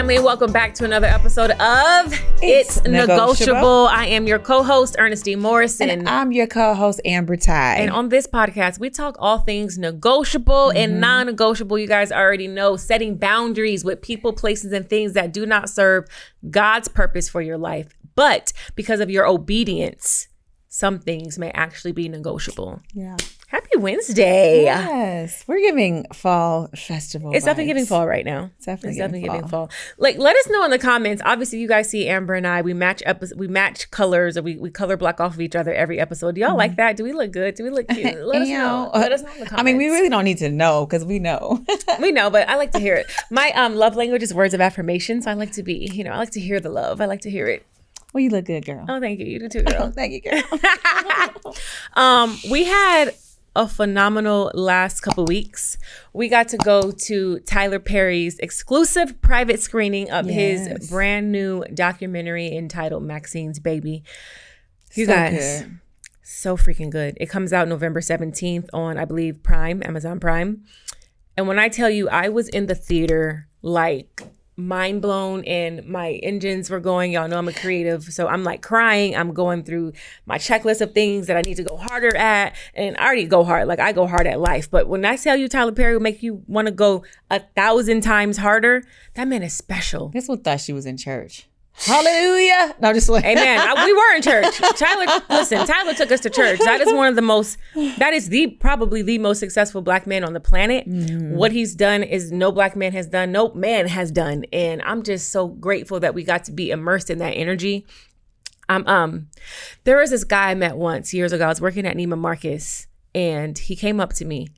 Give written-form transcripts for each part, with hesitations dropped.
family, and welcome back to another episode of It's Negotiable. I am your co-host, Ernestine Morrison. And I'm your co-host, Amber Ty. And on this podcast, we talk all things negotiable and non-negotiable. You guys already know, setting boundaries with people, places, and things that do not serve God's purpose for your life. But because of your obedience, some things may actually be negotiable. Yeah. Happy Wednesday. Yes. We're giving fall festival It's vibes. definitely giving fall right now. It's definitely giving fall. Like, let us know in the comments. Obviously, you guys see Amber and I, we match colors, or we color block off of each other every episode. Do y'all like that? Do we look good? Do we look cute? Let us know. Let us know in the comments. I mean, we really don't need to know because we know. We know, but I like to hear it. My love language is words of affirmation. So I like to be, I like to hear the love. I like to hear it. Well, you look good, girl. Oh, thank you. You do too, girl. Thank you, girl. We had a phenomenal last couple weeks. We got to go to Tyler Perry's exclusive private screening of his brand new documentary entitled Maxine's Baby. You guys, so freaking good. It comes out November 17th on, I believe, Prime, Amazon Prime. And when I tell you, I was in the theater like mind blown and my engines were going. Y'all know I'm a creative, so I'm like crying. I'm going through my checklist of things that I need to go harder at, and I already go hard. Like, I go hard at life, but when I tell you Tyler Perry will make you want to go 1,000 times harder, that man is special. This one thought she was in church. Hallelujah. No, just like amen. We were in church. Tyler took us to church. That is probably the most successful black man on the planet. What he's done is no black man has done, no man has done. And I'm just so grateful that we got to be immersed in that energy. There was this guy I met once years ago. I was working at Neiman Marcus and he came up to me.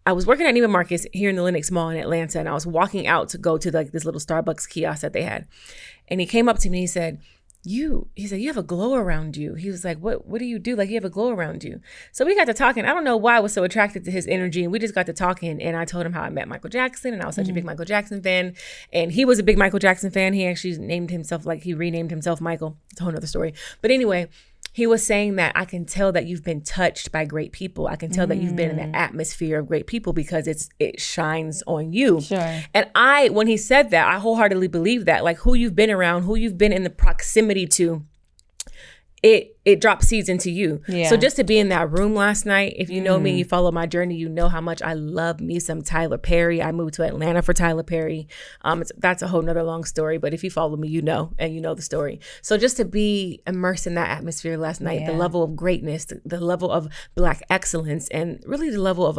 I was working at Neiman Marcus here in the Lenox Mall in Atlanta, and I was walking out to go to like this little Starbucks kiosk that they had. And he came up to me, he said, you have a glow around you. He was like, what do you do? Like, you have a glow around you. So we got to talking. I don't know why I was so attracted to his energy. And we just got to talking. And I told him how I met Michael Jackson. And I was such a big Michael Jackson fan. And he was a big Michael Jackson fan. He actually he renamed himself Michael. It's a whole nother story. But anyway, he was saying that I can tell that you've been touched by great people. I can tell that you've been in the atmosphere of great people because it shines on you. Sure. And when he said that, I wholeheartedly believe that. Like, who you've been around, who you've been in the proximity to, it drops seeds into you. Yeah. So just to be in that room last night, if you know me, you follow my journey, you know how much I love me some Tyler Perry. I moved to Atlanta for Tyler Perry. That's a whole nother long story, but if you follow me, you know the story. So just to be immersed in that atmosphere last night, the level of greatness, the level of Black excellence, and really the level of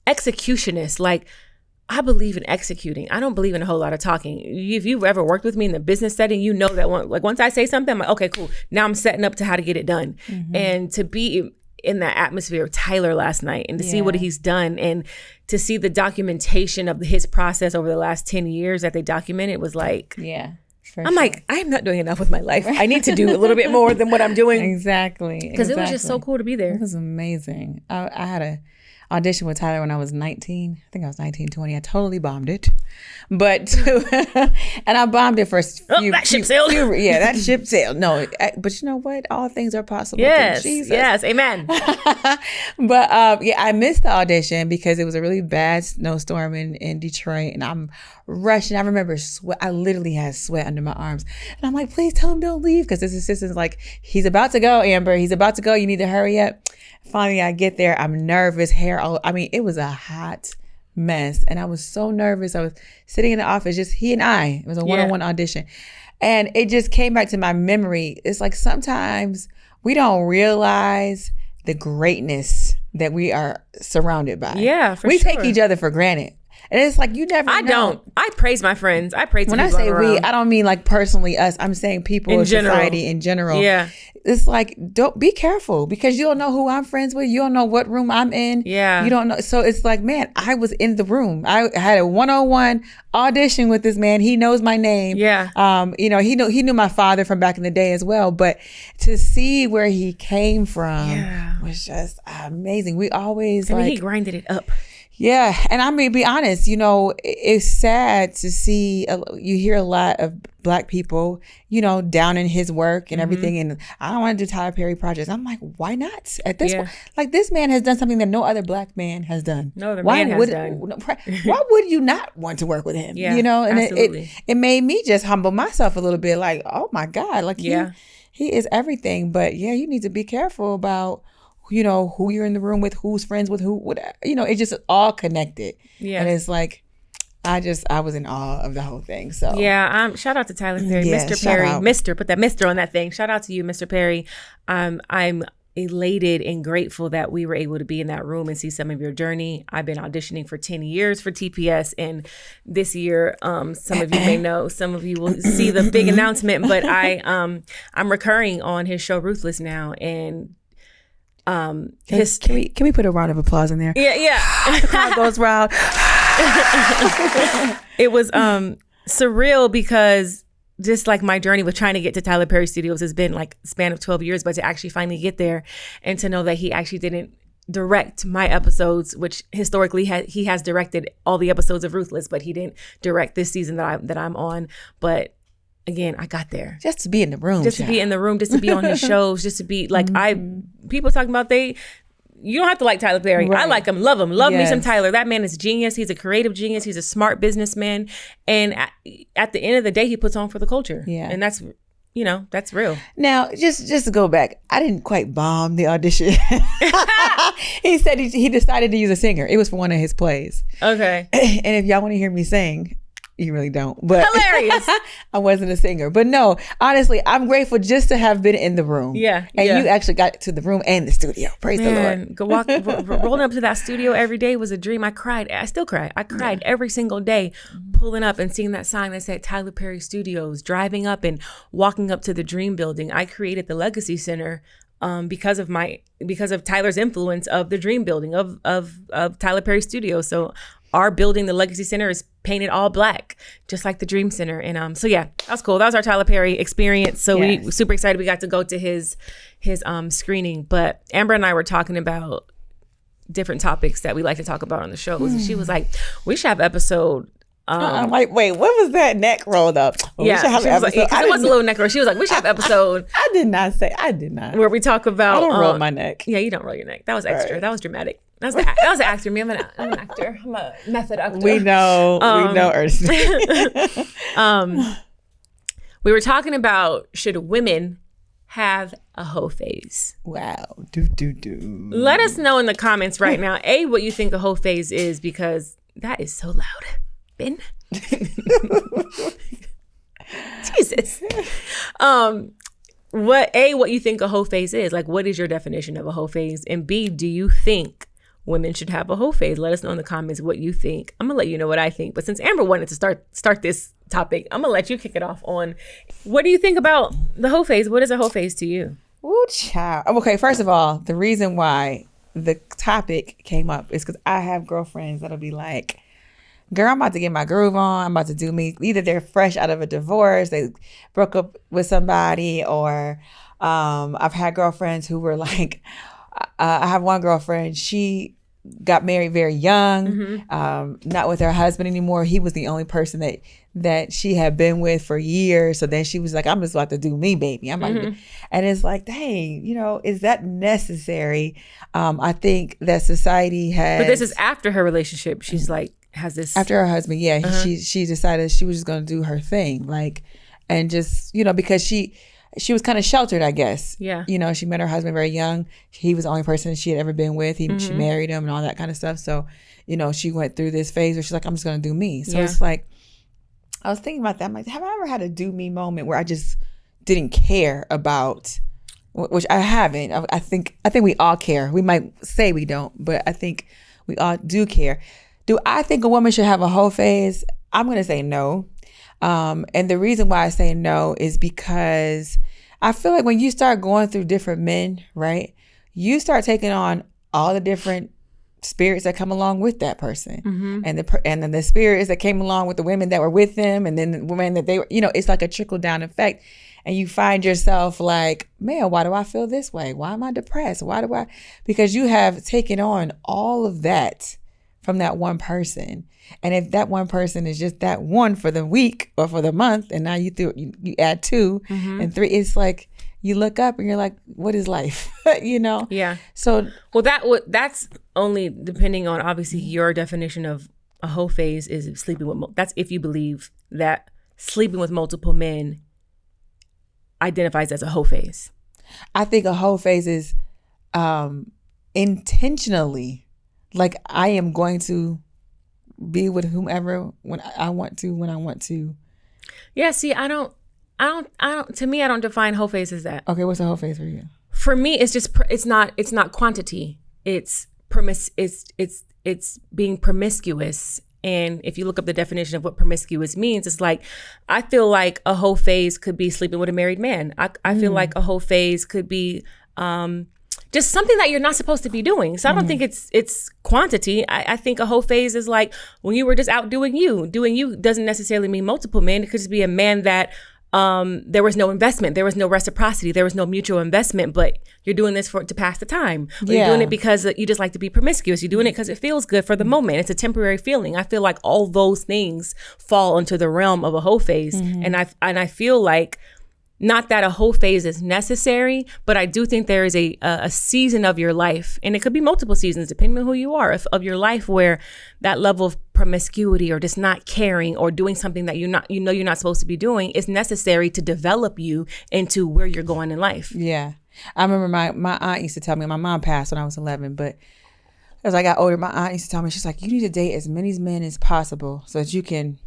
executionist, like, I believe in executing. I don't believe in a whole lot of talking. If you've ever worked with me in the business setting, you know that once I say something, I'm like, okay, cool. Now I'm setting up to how to get it done. And to be in that atmosphere of Tyler last night and to see what he's done and to see the documentation of his process over the last 10 years that they documented was like, I'm like, I am not doing enough with my life. I need to do a little bit more than what I'm doing. Exactly. Because it was just so cool to be there. It was amazing. I had a audition with Tyler when I was 19. I think I was 19, 20. I totally bombed it. But, and I bombed it for that ship sailed. That ship sailed. No, but you know what? All things are possible. Yes, through Jesus. yes, amen. But I missed the audition because it was a really bad snowstorm in Detroit, and I'm rushing. I remember sweat. I literally had sweat under my arms, and I'm like, please tell him don't leave, because this assistant's like, he's about to go, Amber. He's about to go. You need to hurry up. Finally, I get there. I'm nervous. It was a hot mess. And I was so nervous. I was sitting in the office, just he and I. It was a one-on-one audition. And it just came back to my memory. It's like sometimes we don't realize the greatness that we are surrounded by. Yeah, for sure. We take each other for granted. And it's like, you never know. I don't. I praise my friends. I praise when I say we, I don't mean like personally us. I'm saying people in society in general. Yeah. It's like, don't be careful, because you don't know who I'm friends with. You don't know what room I'm in. Yeah. You don't know. So it's like, man, I was in the room. I had a 101 audition with this man. He knows my name. Yeah. He knew my father from back in the day as well. But to see where he came from was just amazing. We always he grinded it up. Yeah, and I mean, be honest, you know, it's sad to see, you hear a lot of Black people, you know, down in his work and everything. And I don't want to do Tyler Perry projects. I'm like, why not? At this point, like, this man has done something that no other Black man has done. No other man has done. Why would you not want to work with him? Yeah, you know, and absolutely. it made me just humble myself a little bit, like, oh my God, like, he is everything. But yeah, you need to be careful about, you know, who you're in the room with, who's friends with who, whatever. You know, it's just all connected. Yeah. And it's like, I was in awe of the whole thing. So yeah, shout out to Tyler Perry, Mr. Perry, put that Mr. on that thing. Shout out to you, Mr. Perry. I'm elated and grateful that we were able to be in that room and see some of your journey. I've been auditioning for 10 years for TPS, and this year, some of you may know, some of you will see the big announcement, but I'm recurring on his show Ruthless now, and can we put a round of applause in there? Yeah. The crowd goes round. It was surreal because just like my journey with trying to get to Tyler Perry Studios has been like a span of 12 years, but to actually finally get there and to know that he actually didn't direct my episodes, which historically he has directed all the episodes of Ruthless, but he didn't direct this season that I'm on. But again, I got there just to be in the room, just to be on his shows, just to be like, people talking about you don't have to like Tyler Perry. Right. I like him, love me some Tyler. That man is genius. He's a creative genius. He's a smart businessman. And at the end of the day, he puts on for the culture. Yeah. And that's, you know, that's real. Now, just to go back, I didn't quite bomb the audition. He said he decided to use a singer. It was for one of his plays. Okay. And if y'all want to hear me sing, you really don't. But hilarious. I wasn't a singer. But no, honestly, I'm grateful just to have been in the room. Yeah. And you actually got to the room and the studio. Praise the Lord. Rolling up to that studio every day was a dream. I cried. I still cry. I cried every single day, pulling up and seeing that sign that said Tyler Perry Studios, driving up and walking up to the Dream Building. I created the Legacy Center because of Tyler's influence of the Dream Building of Tyler Perry Studios. So our building, the Legacy Center, is painted all Black, just like the Dream Center. And so yeah, that's cool. That was our Tyler Perry experience. So we were super excited we got to go to his screening. But Amber and I were talking about different topics that we like to talk about on the shows. And she was like, we should have episode. I'm like, wait, what was that neck rolled up? Well, yeah, she was like, it was a little neck roll. She was like, we should have episode. I did not. Where we talk about. I don't roll my neck. Yeah, you don't roll your neck. That was extra. Right. That was dramatic. That was an actor. Me, I'm an actor. I'm a method actor. We know, Ernest. We were talking about, should women have a hoe phase? Wow. Let us know in the comments right now, what you think a hoe phase is, because that is so loud. Ben? Jesus. What you think a hoe phase is? Like, what is your definition of a hoe phase? And B, do you think women should have a hoe phase? Let us know in the comments what you think. I'm gonna let you know what I think. But since Amber wanted to start this topic, I'm gonna let you kick it off on, what do you think about the hoe phase? What is a hoe phase to you? Ooh, child. Okay, first of all, the reason why the topic came up is because I have girlfriends that'll be like, girl, I'm about to get my groove on. I'm about to do me. Either they're fresh out of a divorce, they broke up with somebody, or I've had girlfriends who were like, I have one girlfriend, she got married very young, not with her husband anymore. He was the only person that she had been with for years. So then she was like, I'm just about to do me, baby. I'm about to do. And it's like, dang, is that necessary? I think that society has. But this is after her relationship. She's like, has this after her husband, she decided she was just going to do her thing, like, and just because she was kind of sheltered, I guess. Yeah. She met her husband very young. He was the only person she had ever been with. She married him and all that kind of stuff. So she went through this phase where she's like, I'm just going to do me. So it's like, I was thinking about that. I'm like, have I ever had a do me moment where I just didn't care about, which I haven't. I think we all care. We might say we don't, but I think we all do care. Do I think a woman should have a hoe phase? I'm going to say no. And the reason why I say no is because I feel like when you start going through different men, right, you start taking on all the different spirits that come along with that person, and then the spirits that came along with the women that were with them, and then the women that they were, it's like a trickle down effect, and you find yourself like, man, why do I feel this way? Why am I depressed? Because you have taken on all of that from that one person. And if that one person is just that one for the week or for the month, and now you add 2 and 3, it's like you look up and you're like, what is life? You know? Yeah. So, well, that's only depending on obviously your definition of a hoe phase is sleeping with. That's if you believe that sleeping with multiple men identifies as a hoe phase. I think a hoe phase is intentionally, like I am going to be with whomever when I want to. Yeah, see, I don't to me, I don't define hoe phase as that. Okay, what's a hoe phase for you? For me, it's just it's not quantity. It's being promiscuous. And if you look up the definition of what promiscuous means, it's like, I feel like a hoe phase could be sleeping with a married man. I feel like a hoe phase could be just something that you're not supposed to be doing. So I don't think it's quantity. I think a hoe phase is like when you were just out doing you. Doing you doesn't necessarily mean multiple men. It could just be a man that there was no investment, there was no reciprocity, there was no mutual investment, but you're doing this to pass the time. Or you're doing it because you just like to be promiscuous. You're doing it because it feels good for the moment. It's a temporary feeling. I feel like all those things fall into the realm of a hoe phase. And I feel like, not that a hoe phase is necessary, but I do think there is a season of your life, and it could be multiple seasons depending on who you are, of your life, where that level of promiscuity or just not caring or doing something that you're not supposed to be doing is necessary to develop you into where you're going in life. Yeah. I remember my aunt used to tell me, my mom passed when I was 11, but as I got older, my aunt used to tell me, she's like, you need to date as many men as possible so that you can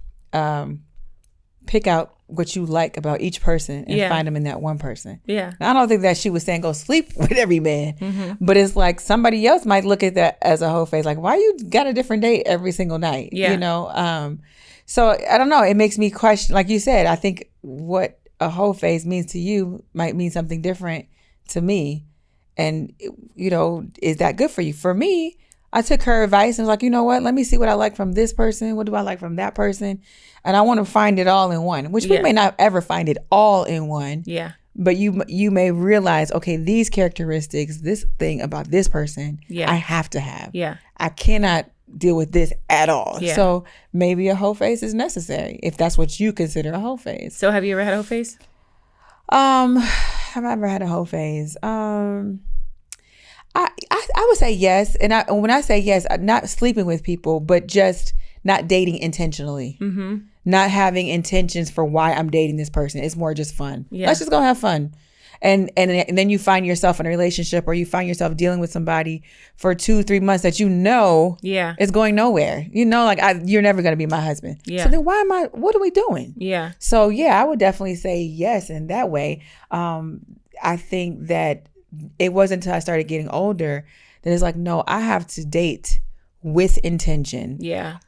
pick out what you like about each person and find them in that one person. Yeah. Now, I don't think that she was saying go sleep with every man, but it's like somebody else might look at that as a hoe phase, like, why you got a different date every single night? Yeah. You know? So I don't know. It makes me question, like you said, I think what a hoe phase means to you might mean something different to me. And, you know, is that good for you? For me, I took her advice and was like, you know what? Let me see what I like from this person. What do I like from that person? And I want to find it all in one, which we may not ever find it all in one. Yeah. But you may realize, okay, these characteristics, this thing about this person, I have to have. Yeah. I cannot deal with this at all. Yeah. So maybe a hoe phase is necessary if that's what you consider a hoe phase. So have you ever had a hoe phase? Have I ever had a hoe phase? I would say yes. And when I say yes, not sleeping with people, but just not dating intentionally. Not having intentions for why I'm dating this person. It's more just fun. Yeah. Let's just go have fun. And then you find yourself in a relationship, or you find yourself dealing with somebody for 2-3 months that you know is going nowhere. You know, like you're never going to be my husband. Yeah. So then what are we doing? Yeah. So yeah, I would definitely say yes in that way. I think that it wasn't until I started getting older that it's like, no, I have to date with intention. Yeah.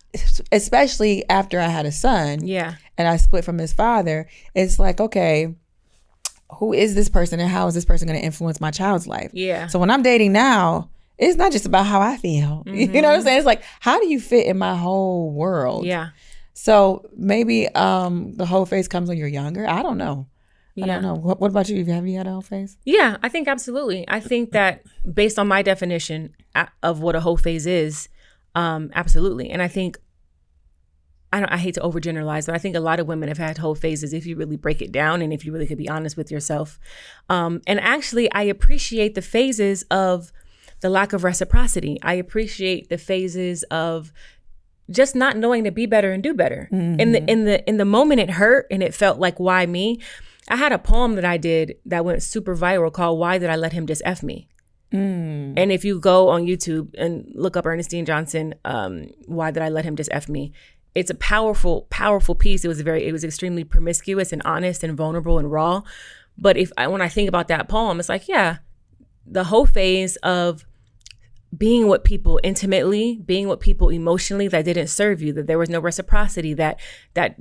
Especially after I had a son. Yeah. And I split from his father. It's like, okay, who is this person and how is this person going to influence my child's life? Yeah. So when I'm dating now, it's not just about how I feel. You know what I'm saying? It's like, how do you fit in my whole world? Yeah. So maybe the whole phase comes when you're younger. I don't know. I don't know. What about you? Have you had a hoe phase? Yeah, I think absolutely. I think that based on my definition of what a hoe phase is, absolutely. And I think, I hate to overgeneralize, but I think a lot of women have had hoe phases if you really break it down and if you really could be honest with yourself. And actually, I appreciate the phases of the lack of reciprocity. I appreciate the phases of just not knowing to be better and do better. In the moment it hurt and it felt like, why me? I had a poem that I did that went super viral called Why Did I Let Him Just F Me? And if you go on YouTube and look up Ernestine Johnson, Why Did I Let Him Just F Me? It's a powerful, powerful piece. It was extremely promiscuous and honest and vulnerable and raw. But when I think about that poem, it's like, yeah, the whole phase of being with people intimately, being with people emotionally that didn't serve you, that there was no reciprocity, that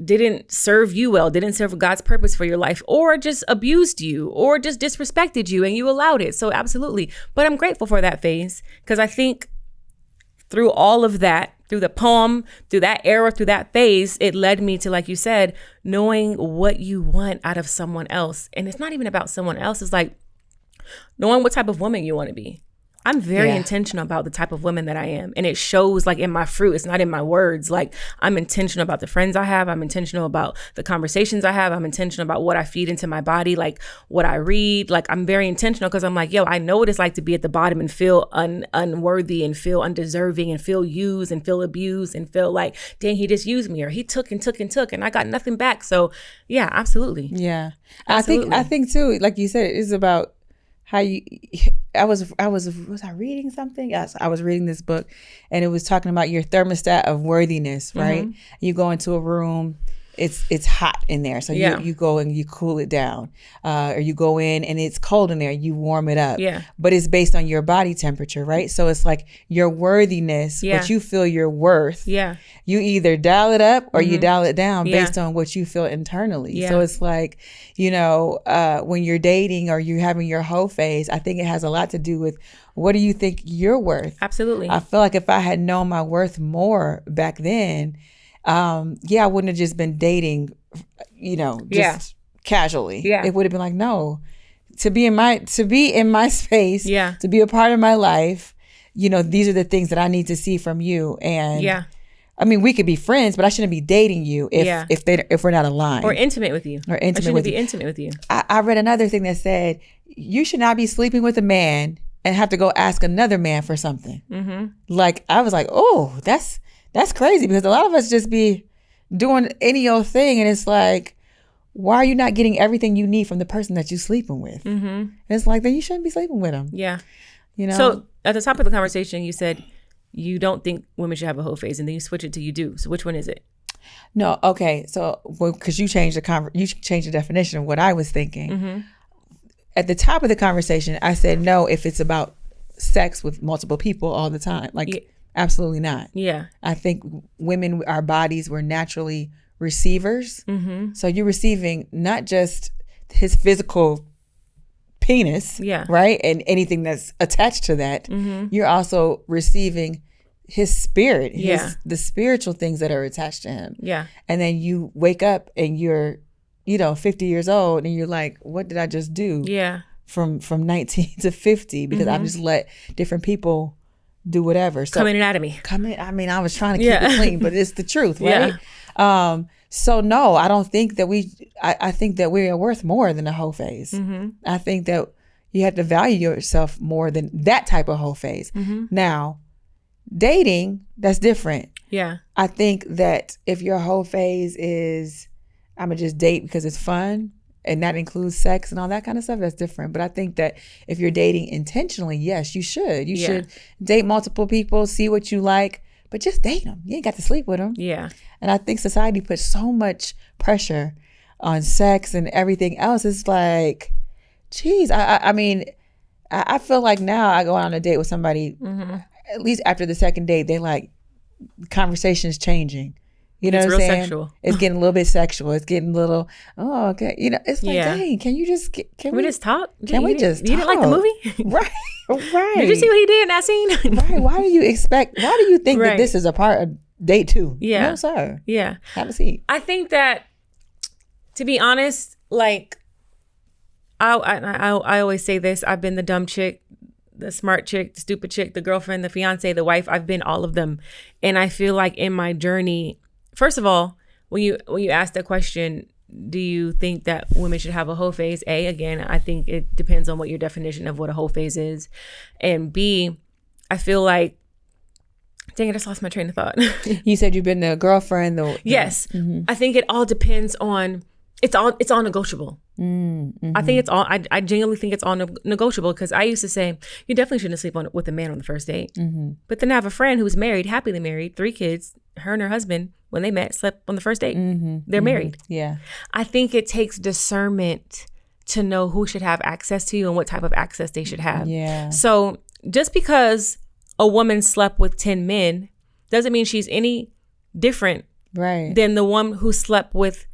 didn't serve you well, didn't serve God's purpose for your life, or just abused you, or just disrespected you, and you allowed it. So absolutely. But I'm grateful for that phase, because I think through all of that, through the poem, through that era, through that phase, it led me to, like you said, knowing what you want out of someone else. And it's not even about someone else. It's like knowing what type of woman you want to be. I'm very intentional about the type of woman that I am. And it shows like in my fruit. It's not in my words. Like I'm intentional about the friends I have. I'm intentional about the conversations I have. I'm intentional about what I feed into my body, like what I read. Like I'm very intentional because I'm like, yo, I know what it's like to be at the bottom and feel unworthy and feel undeserving and feel used and feel abused and feel like, dang, he just used me or he took and I got nothing back. So yeah, absolutely. Yeah. Absolutely. I think too, like you said, it's about how you, was I reading something? Yes, I was reading this book and it was talking about your thermostat of worthiness, right? Mm-hmm. You go into a room, it's hot in there. So you go and you cool it down. Or you go in and it's cold in there, you warm it up. Yeah. But it's based on your body temperature, right? So it's like your worthiness, what you feel your worth. Yeah. You either dial it up or you dial it down based on what you feel internally. Yeah. So it's like, when you're dating or you're having your whole phase, I think it has a lot to do with what do you think you're worth? Absolutely. I feel like if I had known my worth more back then, I wouldn't have just been dating, casually. Yeah. It would have been like, no, to be in my space, to be a part of my life, these are the things that I need to see from you. And I mean, we could be friends, but I shouldn't be dating you if we're not aligned. Or intimate with you. I shouldn't be intimate with you. I read another thing that said, you should not be sleeping with a man and have to go ask another man for something. Mm-hmm. Like, I was like, oh, that's crazy, because a lot of us just be doing any old thing. And it's like, why are you not getting everything you need from the person that you're sleeping with? Mm-hmm. And it's like, then you shouldn't be sleeping with them. Yeah. So at the top of the conversation, you said you don't think women should have a whole phase, and then you switch it to you do. So which one is it? No. Okay. So, because you changed the definition of what I was thinking. Mm-hmm. At the top of the conversation, I said, no, if it's about sex with multiple people all the time, absolutely not. Yeah. I think women, our bodies, were naturally receivers. Mm-hmm. So you're receiving not just his physical penis, right? And anything that's attached to that. Mm-hmm. You're also receiving his spirit, the spiritual things that are attached to him. Yeah. And then you wake up and you're, 50 years old and you're like, what did I just do? Yeah. From 19 to 50, because I've just let different people do whatever. So, come in and out of me. I mean, I was trying to keep it clean, but it's the truth, right? Yeah. So no, I don't think that I think that we are worth more than a whole phase. Mm-hmm. I think that you have to value yourself more than that type of whole phase. Mm-hmm. Now, dating, that's different. Yeah. I think that if your whole phase is, I'm going to just date because it's fun, and that includes sex and all that kind of stuff, that's different. But I think that if you're dating intentionally, yes, you should. You should date multiple people, see what you like, but just date them. You ain't got to sleep with them. Yeah. And I think society puts so much pressure on sex and everything else. It's like, geez, I mean, I feel like now I go on a date with somebody, at least after the second date, they like, conversation's changing. You know what I'm saying? Sexual. It's getting a little bit sexual. It's getting a little, oh, okay. It's like, dang, can you just, can we just talk? Can we just talk? You didn't like the movie? Right. Did you see what he did in that scene? Right. Why do you think that this is a part of date 2? Yeah. No, sir. Yeah. Have a seat. I think that, to be honest, like, I always say this, I've been the dumb chick, the smart chick, the stupid chick, the girlfriend, the fiance, the wife. I've been all of them. And I feel like in my journey, first of all, when you ask the question, do you think that women should have a whole phase? A, again, I think it depends on what your definition of what a whole phase is. And B, I feel like, dang it, I just lost my train of thought. You said you've been the girlfriend. Yes. Mm-hmm. I think it all depends on, it's all negotiable. Mm-hmm. I think it's all, I genuinely think it's all negotiable, because I used to say, you definitely shouldn't sleep with a man on the first date. Mm-hmm. But then I have a friend who's married, happily married, 3 kids, her and her husband, when they met, slept on the first date. Mm-hmm. They're married. Yeah. I think it takes discernment to know who should have access to you and what type of access they should have. Yeah. So just because a woman slept with 10 men doesn't mean she's any different than the one who slept with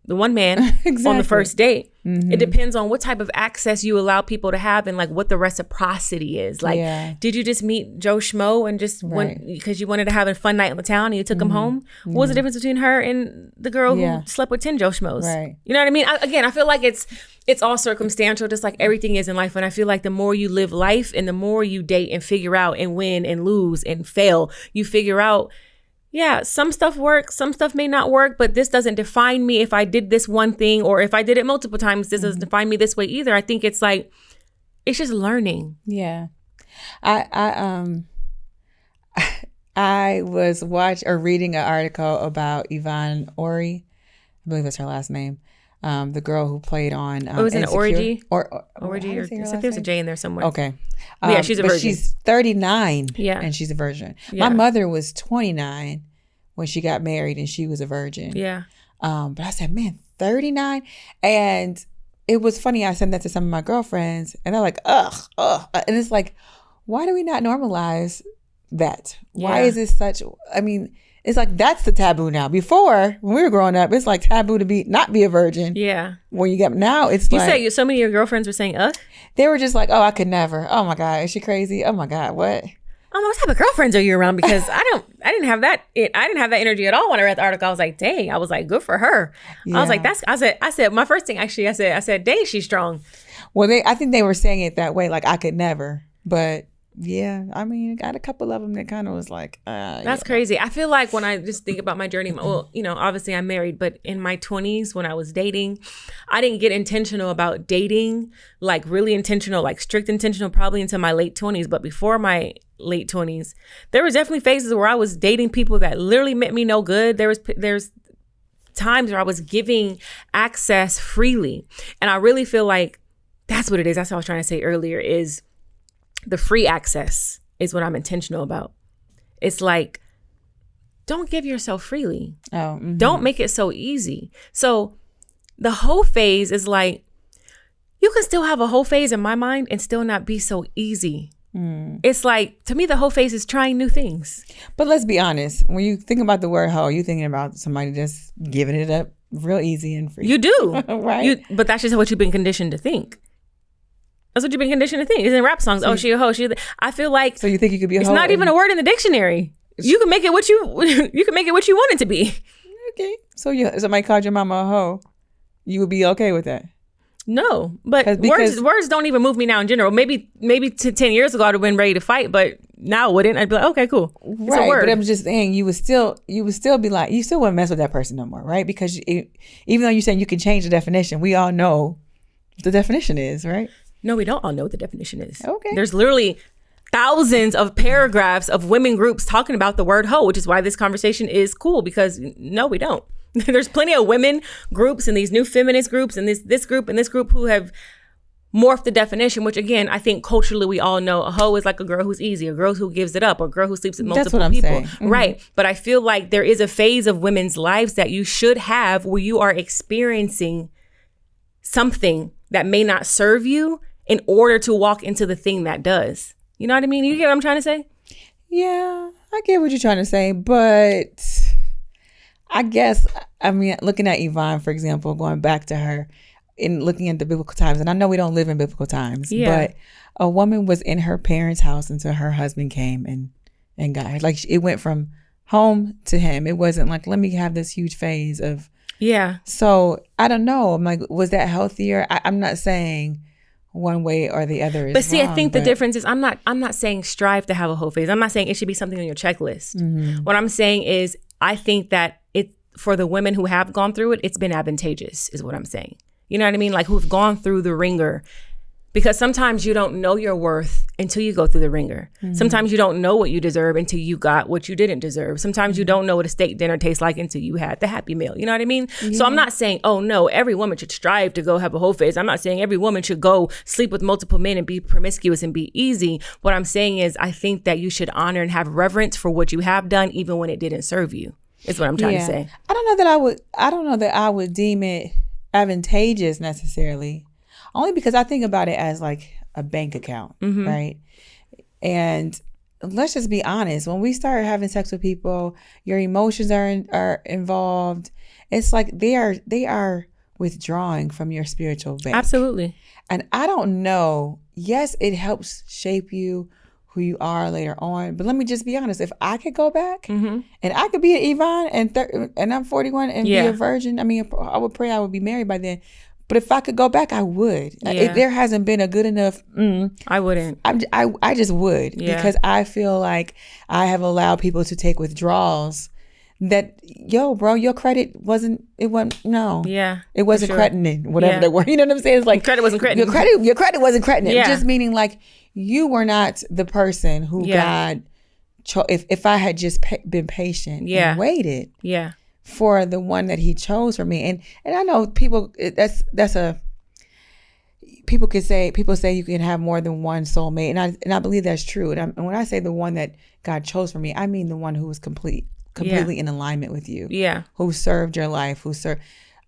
the one man on the first date. Mm-hmm. It depends on what type of access you allow people to have and like what the reciprocity is. Like, did you just meet Joe Schmo and just went because you wanted to have a fun night in the town and you took him home? What was the difference between her and the girl who slept with 10 Joe Schmoes? Right. You know what I mean? I feel like it's it's all circumstantial, just like everything is in life. And I feel like the more you live life and the more you date and figure out and win and lose and fail, you figure out, yeah, some stuff works, some stuff may not work, but this doesn't define me if I did this one thing, or if I did it multiple times, this doesn't define me this way either. I think it's like, it's just learning. Yeah. I was reading an article about Yvonne Orji. I believe that's her last name. The girl who played on it was an Orji? Orji, or it's like there's a J in there somewhere. Okay. Yeah, she's a virgin. But she's 39 yeah. and she's a virgin. Yeah. My mother was 29 when she got married and she was a virgin. Yeah. But I said, man, 39? And it was funny. I sent that to some of my girlfriends and they're like, ugh. And it's like, why do we not normalize that? Yeah. Why is it such, I mean, it's like that's the taboo now. Before, when we were growing up, it's like taboo to not be a virgin. Yeah. When you get now, it's you like say so many of your girlfriends were saying, they were just like, oh, I could never. Oh my God, is she crazy? Oh my God, what? What type of girlfriends are you around? Because I didn't have that energy at all when I read the article. I was like, dang, I was like, good for her. Yeah. I was like, I said, my first thing actually, I said, dang, she's strong. Well, I think they were saying it that way, like I could never, but. Yeah, I mean, I got a couple of them that kind of was like, that's crazy. I feel like when I just think about my journey, well, obviously I'm married, but in my 20s when I was dating, I didn't get intentional about dating, like really intentional, like strict intentional, probably until my late 20s. But before my late 20s, there was definitely phases where I was dating people that literally meant me no good. There's times where I was giving access freely. And I really feel like that's what it is. That's what I was trying to say earlier is the free access is what I'm intentional about. It's like, don't give yourself freely. Oh, mm-hmm. Don't make it so easy. So the whole phase is like, you can still have a whole phase in my mind and still not be so easy. It's like, to me, the whole phase is trying new things. But let's be honest. When you think about the word hoe, you're thinking about somebody just giving it up real easy and free. You do. Right? But that's just what you've been conditioned to think. That's what you've been conditioned to think. It's in rap songs. Oh, she a hoe. I feel like. So you think you could be a hoe? It's not even a word in the dictionary. You can make it what you want it to be. Okay. So if somebody called your mama a hoe, you would be okay with that? No, but words don't even move me now in general. Maybe 10 years ago I'd have been ready to fight, but now I wouldn't. I'd be like, okay, cool. It's right, a word. but I'm just saying you would still be like, you still wouldn't mess with that person no more, right? Because even though you're saying you can change the definition, we all know what the definition is, right? No, we don't all know what the definition is. Okay. There's literally thousands of paragraphs of women groups talking about the word hoe, which is why this conversation is cool, because no, we don't. There's plenty of women groups and these new feminist groups and this group and this group who have morphed the definition, which again, I think culturally we all know a hoe is like a girl who's easy, a girl who gives it up, or a girl who sleeps with multiple people. That's what I'm saying. Mm-hmm. Right. But I feel like there is a phase of women's lives that you should have where you are experiencing something that may not serve you in order to walk into the thing that does. You know what I mean? You get what I'm trying to say? Yeah, I get what you're trying to say, but I guess, I mean, looking at Yvonne, for example, going back to her and looking at the biblical times, and I know we don't live in biblical times, but a woman was in her parents' house until her husband came and got her. Like, it went from home to him. It wasn't like, let me have this huge phase of. Yeah. So I don't know. I'm like, was that healthier? I'm not saying one way or the other is but see, wrong, I think the difference is I'm not saying strive to have a whole phase. I'm not saying it should be something on your checklist. Mm-hmm. What I'm saying is I think that for the women who have gone through it, it's been advantageous is what I'm saying. You know what I mean? Like who've gone through the ringer, because sometimes you don't know your worth until you go through the ringer. Mm-hmm. Sometimes you don't know what you deserve until you got what you didn't deserve. Sometimes you don't know what a steak dinner tastes like until you had the Happy Meal. You know what I mean? Yeah. So I'm not saying, oh no, every woman should strive to go have a whole phase. I'm not saying every woman should go sleep with multiple men and be promiscuous and be easy. What I'm saying is I think that you should honor and have reverence for what you have done, even when it didn't serve you. Is what I'm trying to say. I don't know that I would deem it advantageous necessarily. Only because I think about it as like a bank account, mm-hmm. right? And let's just be honest. When we start having sex with people, your emotions are involved. It's like they are withdrawing from your spiritual bank. Absolutely. And I don't know. Yes, it helps shape you, who you are later on. But let me just be honest. If I could go back mm-hmm. and I could be an Yvonne and I'm 41 and be a virgin, I mean, I would pray I would be married by then. But if I could go back, I would. Yeah. If there hasn't been a good enough, I wouldn't. I just would, because I feel like I have allowed people to take withdrawals that, bro, your credit wasn't it wasn't crediting, whatever the word, you know what I'm saying? It's like credit wasn't crediting. Your credit wasn't crediting. Just meaning like you were not the person who God if I had just been patient and waited for the one that he chose for me. And I know people, people say you can have more than one soulmate. And I believe that's true. And when I say the one that God chose for me, I mean the one who was completely in alignment with you. Yeah. Who served your life,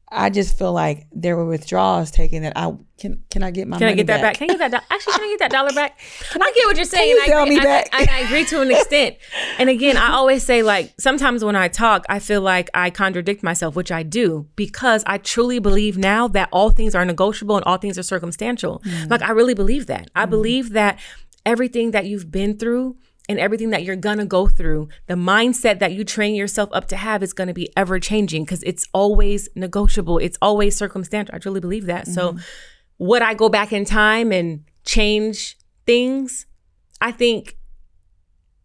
I just feel like there were withdrawals taken that can I get my money back? Can I get that back? Actually, can I get that $1 back? I get what you're saying. Can you sell me back? I agree to an extent. And again, I always say, like, sometimes when I talk, I feel like I contradict myself, which I do, because I truly believe now that all things are negotiable and all things are circumstantial. Like, I really believe that. I believe that everything that you've been through and everything that you're gonna go through, the mindset that you train yourself up to have is gonna be ever changing, because it's always negotiable. It's always circumstantial. I truly believe that. So would I go back in time and change things? I think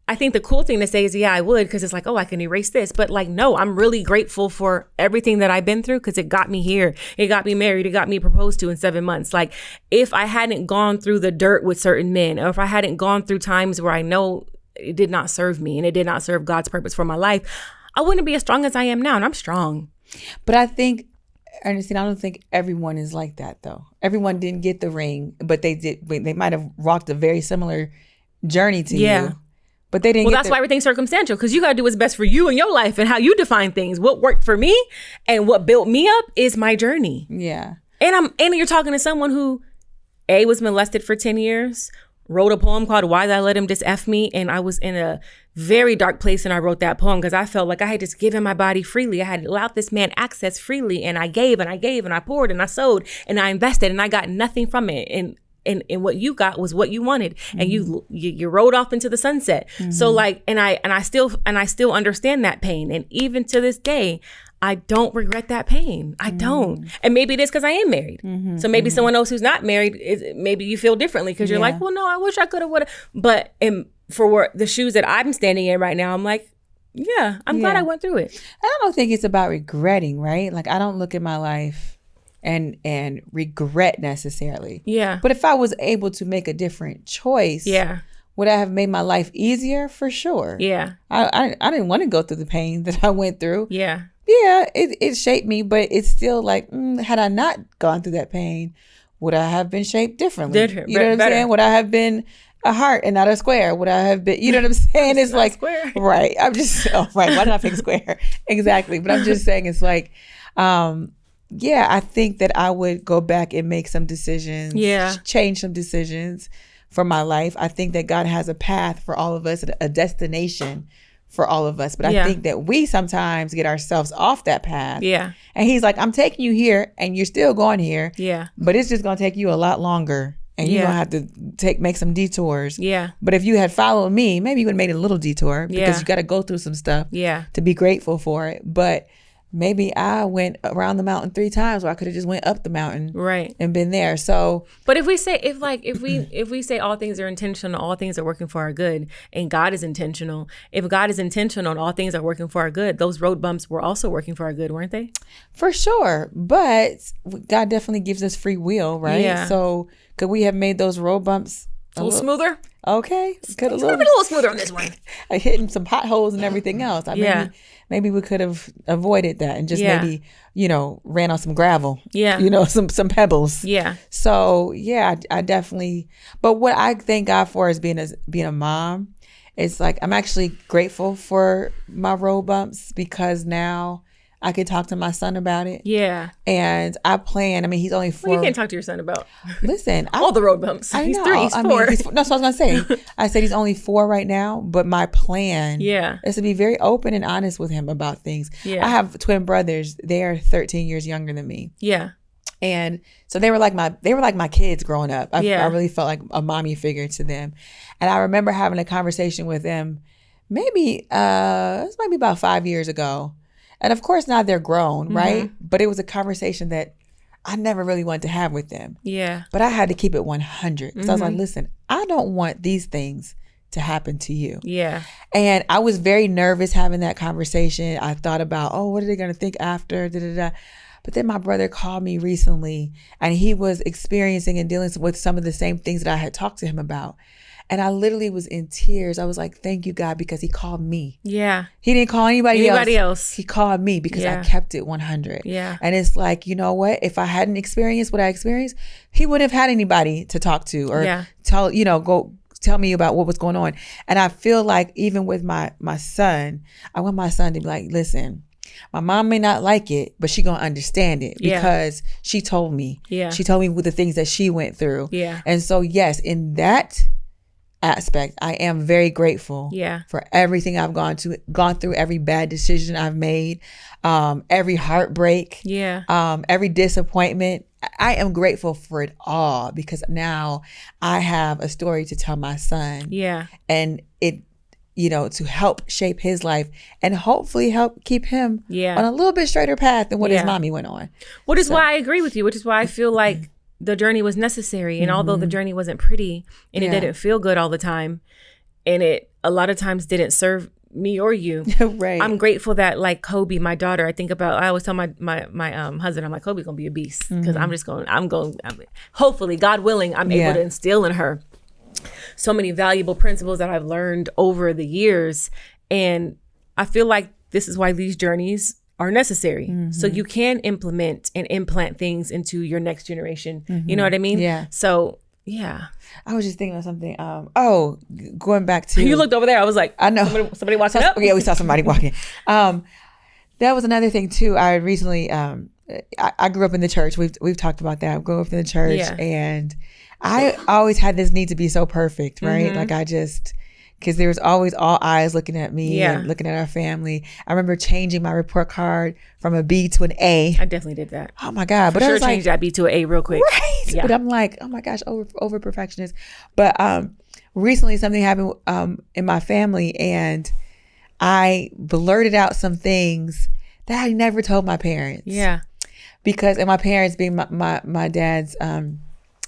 the cool thing to say is, I would, because it's like, I can erase this. But like, no, I'm really grateful for everything that I've been through, because it got me here. It got me married. It got me proposed to in 7 months. Like, if I hadn't gone through the dirt with certain men, or if I hadn't gone through times where I know it did not serve me and it did not serve God's purpose for my life, I wouldn't be as strong as I am now. And I'm strong. But I think, Ernestine, I don't think everyone is like that, though. Everyone didn't get the ring, but they did. They might have walked a very similar journey to you. But they didn't. Well, that's why everything's circumstantial, because you got to do what's best for you in your life and how you define things. What worked for me and what built me up is my journey. Yeah. And you're talking to someone who, was molested for 10 years, wrote a poem called "Why Did I Let Him Just F Me?" And I was in a very dark place and I wrote that poem, because I felt like I had just given my body freely. I had allowed this man access freely, and I gave and I gave and I poured and I sowed and I invested, and I got nothing from it. And what you got was what you wanted, and you rode off into the sunset. So like, and I still understand that pain, and even to this day, I don't regret that pain. I don't. And maybe it is because I am married. So maybe someone else who's not married, maybe you feel differently, because you're like, well, no, I wish I could have, would have. But for the shoes that I'm standing in right now, I'm like, I'm glad I went through it. I don't think it's about regretting, right? Like, I don't look at my life and regret necessarily. Yeah. But if I was able to make a different choice, would I have made my life easier? For sure. Yeah. I didn't want to go through the pain that I went through. Yeah. Yeah, it shaped me, but it's still like, had I not gone through that pain, would I have been shaped differently? You know what I'm saying? Would I have been a heart and not a square? Would I have been, you know what I'm saying? It's like, square. Right. I'm just, right. Why did I pick square? Exactly. But I'm just saying, it's like, I think that I would go back and make some decisions, change some decisions for my life. I think that God has a path for all of us, a destination for all of us. But I think that we sometimes get ourselves off that path. Yeah. And he's like, I'm taking you here and you're still going here. Yeah. But it's just going to take you a lot longer. And you're going to have to make some detours. Yeah. But if you had followed me, maybe you would have made a little detour, because you got to go through some stuff to be grateful for it. But maybe I went around the mountain 3 times, where I could have just went up the mountain, right, and been there. So, but if we say if we say all things are intentional, all things are working for our good, and God is intentional. If God is intentional and all things are working for our good, those road bumps were also working for our good, weren't they? For sure. But God definitely gives us free will, right? Yeah. So could we have made those road bumps a little smoother? Okay. Could a little smoother on this one. Hitting some potholes and everything else. Maybe we could have avoided that and just maybe, ran on some gravel. Yeah. Some pebbles. Yeah. So I definitely, but what I thank God for is being a mom. It's like, I'm actually grateful for my road bumps, because now I can talk to my son about it. Yeah. And I plan, he's only 4. Well, you can't talk to your son about. Listen. all the road bumps. He's 3, he's 4. That's what I was going to say. I said he's only 4 right now, but my plan is to be very open and honest with him about things. Yeah. I have twin brothers. They are 13 years younger than me. Yeah. And so they were like my kids growing up. I really felt like a mommy figure to them. And I remember having a conversation with them maybe this might be about 5 years ago. And of course, now they're grown, right? But it was a conversation that I never really wanted to have with them. Yeah. But I had to keep it 100. So I was like, listen, I don't want these things to happen to you. Yeah. And I was very nervous having that conversation. I thought about, oh, what are they going to think after? Da, da, da. But then my brother called me recently, and he was experiencing and dealing with some of the same things that I had talked to him about. And I literally was in tears. I was like, thank you, God, because he called me. Yeah. He didn't call anybody else. He called me because I kept it 100. Yeah. And it's like, you know what? If I hadn't experienced what I experienced, he wouldn't have had anybody to talk to or tell me about what was going on. And I feel like even with my son, I want my son to be like, listen, my mom may not like it, but she gonna understand it because she told me. Yeah. She told me with the things that she went through. Yeah. And so, yes, in that aspect, I am very grateful for everything I've gone through, every bad decision I've made, every heartbreak, every disappointment. I am grateful for it all because now I have a story to tell my son. Yeah. And it, to help shape his life and hopefully help keep him on a little bit straighter path than what his mommy went on. Which is why I agree with you, which is why I feel like the journey was necessary. And although the journey wasn't pretty and it didn't feel good all the time, and it a lot of times didn't serve me or you. Right. I'm grateful that like Kobe, my daughter, I always tell my husband, I'm like, Kobe's gonna be a beast because hopefully, God willing, I'm able to instill in her so many valuable principles that I've learned over the years. And I feel like this is why these journeys are necessary. So you can implement and implant things into your next generation. You know what I mean? Yeah. So yeah. I was just thinking of something. Going back to you looked over there. I was like, I know somebody walking up. Yeah, we saw somebody walking. That was another thing too. I recently, I grew up in the church. We've talked about that. I grew up in the church, and I always had this need to be so perfect, right? Like because there was always all eyes looking at me and looking at our family. I remember changing my report card from a B to an A. I definitely did that. Oh my God. But I was changed that B to an A real quick. Right. Yeah. But I'm like, oh my gosh, over perfectionist. But recently something happened in my family, and I blurted out some things that I never told my parents. Yeah. And my parents being my dad's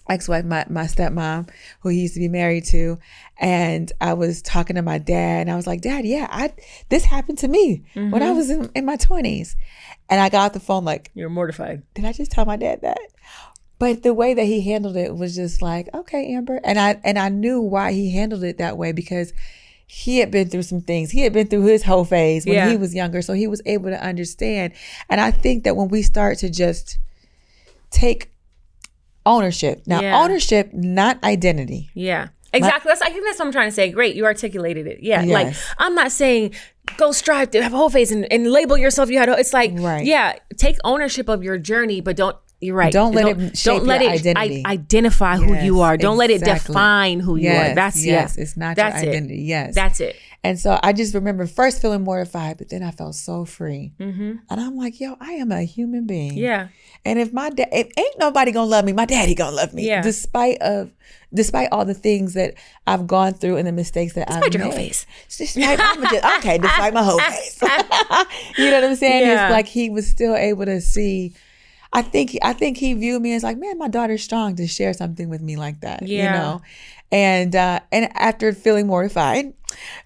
ex-wife, my stepmom, who he used to be married to. And I was talking to my dad, and I was like, Dad, this happened to me when I was in my 20s. And I got off the phone like, you're mortified. Did I just tell my dad that? But the way that he handled it was just like, okay, Amber. And I knew why he handled it that way, because he had been through some things. He had been through his whole phase when he was younger. So he was able to understand. And I think that when we start to just take ownership. Now, ownership, not identity. Yeah, exactly. I think that's what I'm trying to say. Great. You articulated it. Yeah. Yes. Like, I'm not saying go strive to have a whole face and label yourself. It's like, take ownership of your journey, but you're right. Don't let it shape your identity. Identify who you are. Don't let it define who you are. It's not your identity. Yes. That's it. And so I just remember first feeling mortified, but then I felt so free. And I'm like, yo, I am a human being. Yeah. And if ain't nobody gonna love me, my daddy gonna love me. Yeah. Despite all the things that I've gone through and the mistakes that I've made. Despite your whole face. Despite my whole face. You know what I'm saying? Yeah. It's like he was still able to see. I think he viewed me as like, man, my daughter's strong to share something with me like that. Yeah. And after feeling mortified,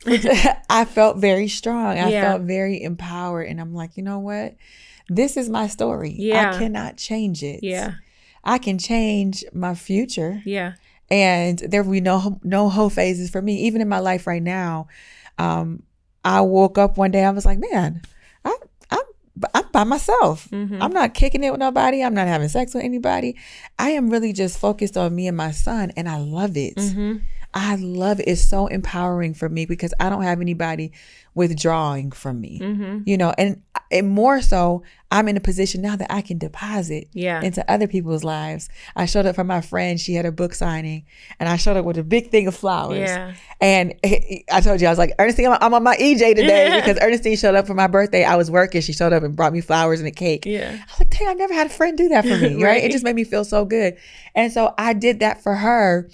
I felt very strong. I felt very empowered. And I'm like, you know what? This is my story. Yeah. I cannot change it. Yeah. I can change my future. Yeah. And there will be no whole phases for me. Even in my life right now, I woke up one day, I was like, man, I'm by myself. I'm not kicking it with nobody. I'm not having sex with anybody. I am really just focused on me and my son, and I love it. I love it. It's so empowering for me because I don't have anybody withdrawing from me, and more so, I'm in a position now that I can deposit into other people's lives. I showed up for my friend. She had a book signing, and I showed up with a big thing of flowers. Yeah. And I told you, I was like, Ernestine, I'm on my EJ today because Ernestine showed up for my birthday. I was working. She showed up and brought me flowers and a cake. Yeah. I was like, dang, I never had a friend do that for me, right? It just made me feel so good. And so I did that for her.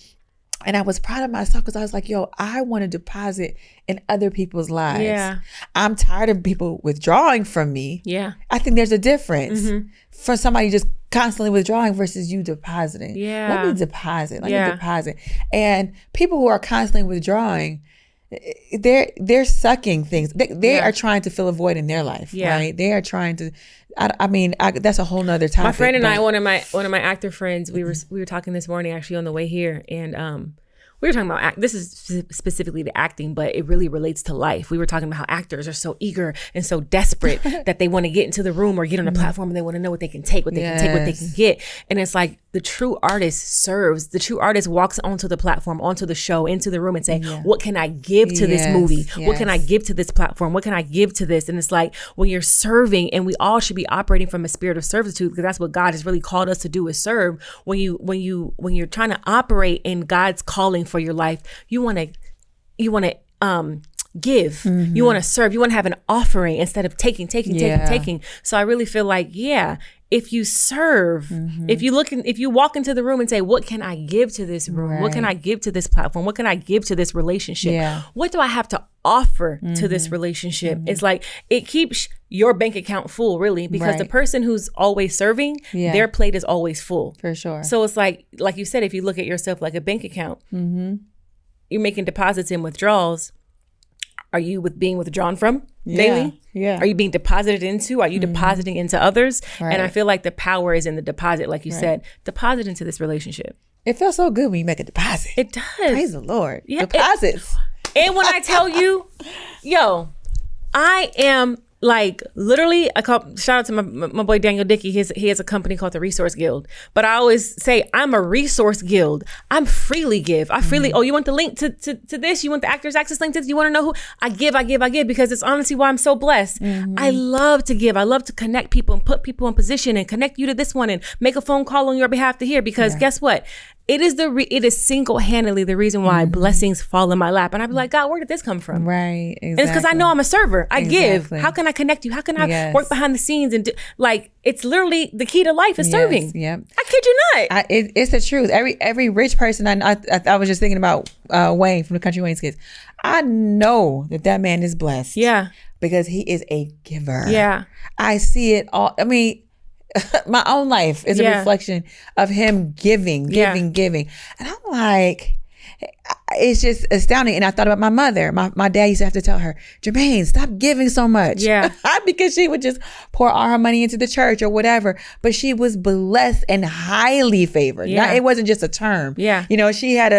And I was proud of myself because I was like, yo, I want to deposit in other people's lives. Yeah. I'm tired of people withdrawing from me. Yeah. I think there's a difference for somebody just constantly withdrawing versus you depositing. Yeah. Let me deposit. And people who are constantly withdrawing, they're sucking things. They are trying to fill a void in their life, right? They are trying to. I mean, that's a whole nother topic. My friend and I, one of my actor friends, we were talking this morning actually on the way here, and we were talking about this is specifically the acting, but it really relates to life. We were talking about how actors are so eager and so desperate that they want to get into the room or get on a platform, and they want to know what they can take, what they can take, what they can get. And it's like the true artist serves. The true artist walks onto the platform, onto the show, into the room, and say, "What can I give to this movie? What can I give to this platform? What can I give to this?" And it's like when you're serving, and we all should be operating from a spirit of servitude, because that's what God has really called us to do, is serve. When you're trying to operate in God's calling for your life, you want to give. You want to serve. You want to have an offering instead of taking. So I really feel like, if you serve, if you walk into the room and say, what can I give to this room? Right. What can I give to this platform? What can I give to this relationship? What do I have to offer to this relationship? It's like, it keeps your bank account full, really, because the person who's always serving, their plate is always full. For sure. So it's like you said, if you look at yourself like a bank account, you're making deposits and withdrawals. Are you being withdrawn from daily? Yeah. Are you being deposited into? Are you depositing into others? Right. And I feel like the power is in the deposit, like you said. Deposit into this relationship. It feels so good when you make a deposit. It does. Praise the Lord. Yeah, deposits. And when I tell you, I am like literally, shout out to my boy Daniel Dickey. He has a company called the Resource Guild. But I always say I'm a resource guild. I'm freely give. I freely, you want the link to this? You want the Actors Access link to this? You want to know who? I give, because it's honestly why I'm so blessed. I love to give. I love to connect people and put people in position and connect you to this one and make a phone call on your behalf to here, because guess what? It is single-handedly the reason why blessings fall in my lap. And I'd be like, God, where did this come from? Right, exactly. And it's because I know I'm a server. I give. How can I connect you? How can I work behind the scenes? And it's literally the key to life is serving. Yep. I kid you not. It's the truth. Every rich person, I was just thinking about Wayne from the Country Wayne's Kids. I know that man is blessed. Yeah. Because he is a giver. Yeah. I see it all. I mean, my own life is a reflection of him giving. And I'm like, it's just astounding. And I thought about my mother. My dad used to have to tell her, Jermaine, stop giving so much. Yeah. Because she would just pour all her money into the church or whatever. But she was blessed and highly favored. Yeah. It wasn't just a term. Yeah. She had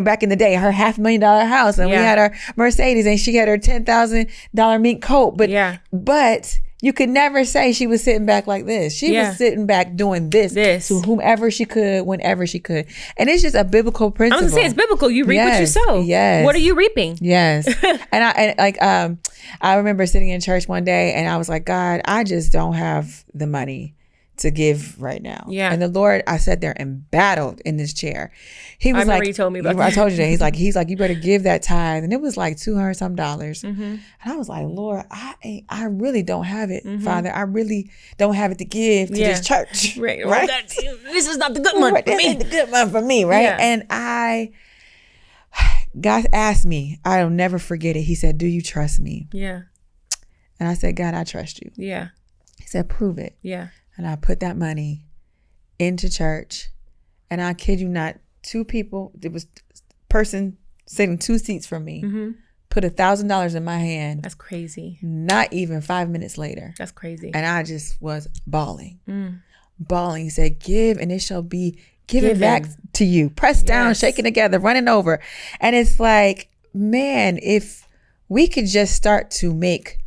back in the day, her $500,000 house, and we had our Mercedes, and she had her $10,000 mink coat. But you could never say she was sitting back like this. She was sitting back doing this to whomever she could, whenever she could. And it's just a biblical principle. I'm going to say it's biblical. You reap what you sow. Yes. What are you reaping? Yes. I remember sitting in church one day, and I was like, God, I just don't have the money to give right now. Yeah. And the Lord, I sat there and battled in this chair. He was you told me about that. I told you that. He's like, you better give that tithe. And it was like $200 some. And I was like, Lord, I really don't have it, Father. I really don't have it to give to this church. Right. This is not the good month for me. This is the good month for me, right? Yeah. And God asked me, I'll never forget it. He said, do you trust me? Yeah. And I said, God, I trust you. Yeah. He said, prove it. Yeah. And I put that money into church. And I kid you not, two people, there was a person sitting 2 seats from me, put $1,000 in my hand. That's crazy. Not even 5 minutes later. That's crazy. And I just was bawling. Bawling. He said, give and it shall be given back to you. Pressed down, shaken together, running over. And it's like, man, if we could just start to make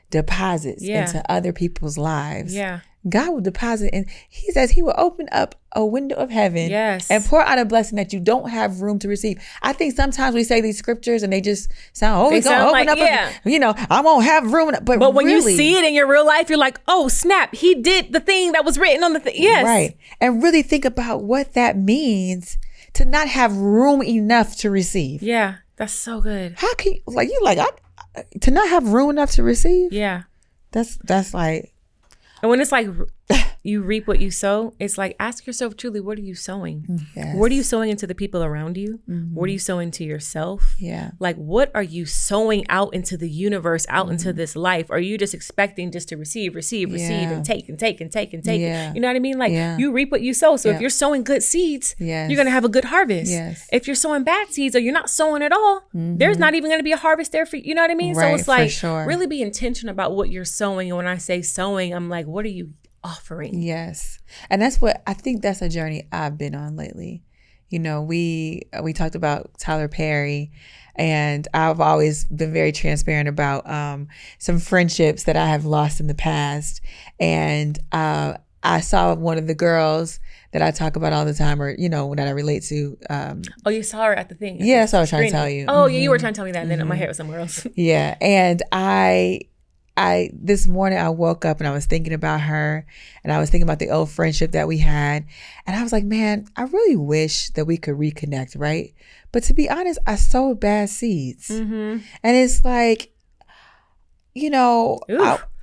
deposits into other people's lives. Yeah. God will deposit, and he says he will open up a window of heaven and pour out a blessing that you don't have room to receive. I think sometimes we say these scriptures and they just sound, he's going to open up, I won't have room. But when you see it in your real life, you're like, oh, snap, he did the thing that was written on the thing. Yes. Right. And really think about what that means to not have room enough to receive. Yeah, that's so good. How can you, to not have room enough to receive? Yeah. That's like... And when it's like you reap what you sow. It's like, ask yourself truly, what are you sowing? Yes. What are you sowing into the people around you? What are you sowing to yourself? Yeah. Like, what are you sowing out into the universe, out into this life? Are you just expecting just to receive, and take and take and take and take? Yeah. You know what I mean? Like, you reap what you sow. So if you're sowing good seeds, you're going to have a good harvest. Yes. If you're sowing bad seeds or you're not sowing at all, there's not even going to be a harvest there for you. You know what I mean? Right, so it's like, sure. really be intentional about what you're sowing. And when I say sowing, I'm like, what are you offering? Yes. And that's what I think, that's a journey I've been on lately. You know, we talked about Tyler Perry, and I've always been very transparent about some friendships that I have lost in the past. And I saw one of the girls that I talk about all the time, or, you know, that I relate to. Oh, you saw her at the thing? Yeah, that's what I was trying to tell you. Oh, yeah, you were trying to tell me that, and then my head was somewhere else. Yeah. And I this morning I woke up and I was thinking about her, and I was thinking about the old friendship that we had. And I was like, man, I really wish that we could reconnect, right? But to be honest, I sowed bad seeds. And it's like, you know,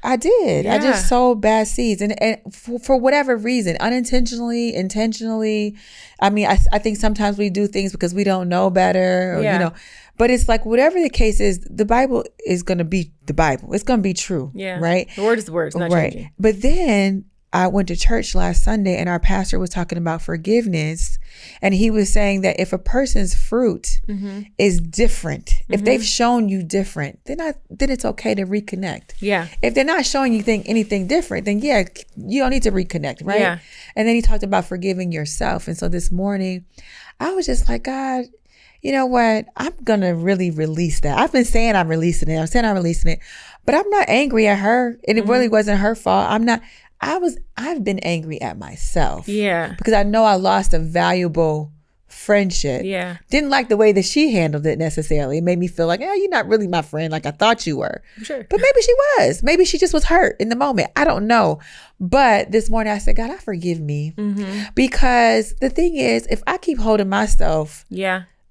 I did. Yeah. I just sowed bad seeds. And for whatever reason, unintentionally, intentionally. I mean, I think sometimes we do things because we don't know better, or, you know. But it's like, whatever the case is, the Bible is going to be the Bible. It's going to be true. Yeah. Right? The word is the word. It's not changing. But then I went to church last Sunday, and our pastor was talking about forgiveness. And he was saying that if a person's fruit is different, if they've shown you different, then it's okay to reconnect. Yeah. If they're not showing you anything different, then you don't need to reconnect, right? Yeah. And then he talked about forgiving yourself. And so this morning, I was just like, God, you know what? I'm going to really release that. I've been saying I'm releasing it, but I'm not angry at her. And it really wasn't her fault. I've been angry at myself. Yeah. Because I know I lost a valuable friendship. Yeah. Didn't like the way that she handled it necessarily. It made me feel like, you're not really my friend like I thought you were. Sure. But maybe she was. Maybe she just was hurt in the moment. I don't know. But this morning I said, God, I forgive me. Because the thing is, if I keep holding myself,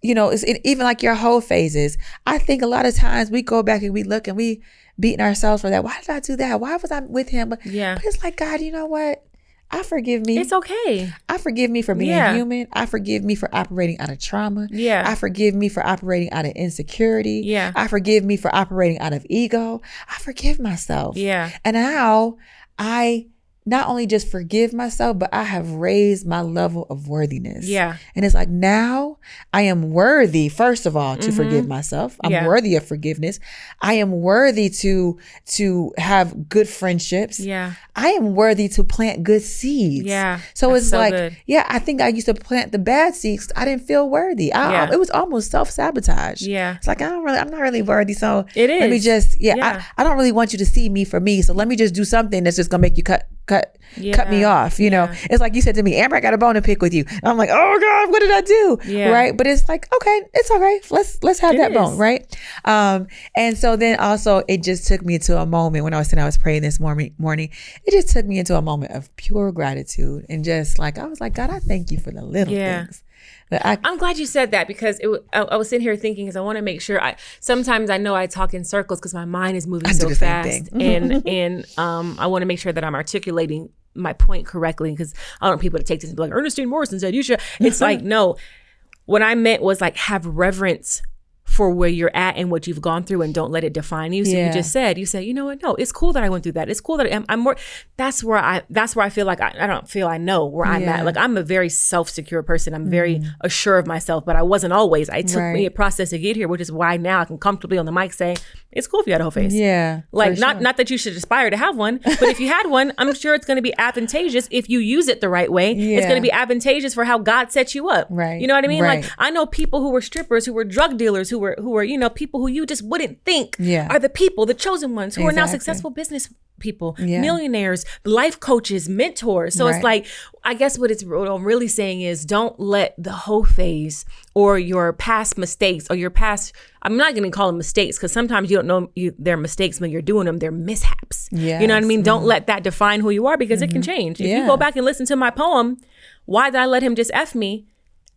you know, even like your whole phases, I think a lot of times we go back and we look and we beating ourselves for that. Why did I do that? Why was I with him? But it's like, God, you know what? I forgive me. It's okay. I forgive me for being human. I forgive me for operating out of trauma. I forgive me for operating out of insecurity. I forgive me for operating out of ego. I forgive myself. And now I not only just forgive myself, but I have raised my level of worthiness. And it's like, now I am worthy, first of all, to forgive myself. I'm worthy of forgiveness. I am worthy to have good friendships. I am worthy to plant good seeds. So it's so like, good. I think I used to plant the bad seeds. I didn't feel worthy. It was almost self-sabotage. It's like, I'm not really worthy. So it is. Let me just, I don't really want you to see me for me. So let me just do something that's just gonna make you cut me off. You know, it's like you said to me, Amber, I got a bone to pick with you. And I'm like, oh God, what did I do? Right. But it's like, okay, it's all right. Let's have that bone. Right. And so then also it just took me to a moment when I was praying this morning. It just took me into a moment of pure gratitude, and just like, I was like, God, I thank you for the little things. I'm glad you said that, because I was sitting here thinking, because I want to make sure. Sometimes I know I talk in circles because my mind is moving so fast, and I want to make sure that I'm articulating my point correctly, because I don't want people to take this and be like, Ernestine Morrison said you should. It's like, no, what I meant was like, have reverence for where you're at and what you've gone through, and don't let it define you. So you say, you know what? No, it's cool that I went through that. It's cool that I'm more, that's where I feel like I don't feel I know where I'm at. Like, I'm a very self-secure person. I'm very assured of myself, but I wasn't always. It took me a process to get here, which is why now I can comfortably on the mic say, it's cool if you had a whole face. Like, not that you should aspire to have one, but if you had one, I'm sure it's going to be advantageous if you use it the right way. It's going to be advantageous for how God set you up. You know what I mean? Like, I know people who were strippers, who were drug dealers, who were, you know, people who you just wouldn't think are the people, the chosen ones, who are now successful business people, millionaires, life coaches, mentors. So it's like, I guess what I'm really saying is, don't let the whole phase or your past mistakes or your past, I'm not going to call them mistakes, because sometimes you don't know they're mistakes when you're doing them. They're mishaps. You know what I mean? Don't let that define who you are, because it can change. If you go back and listen to my poem, Why Did I Let Him Just F Me?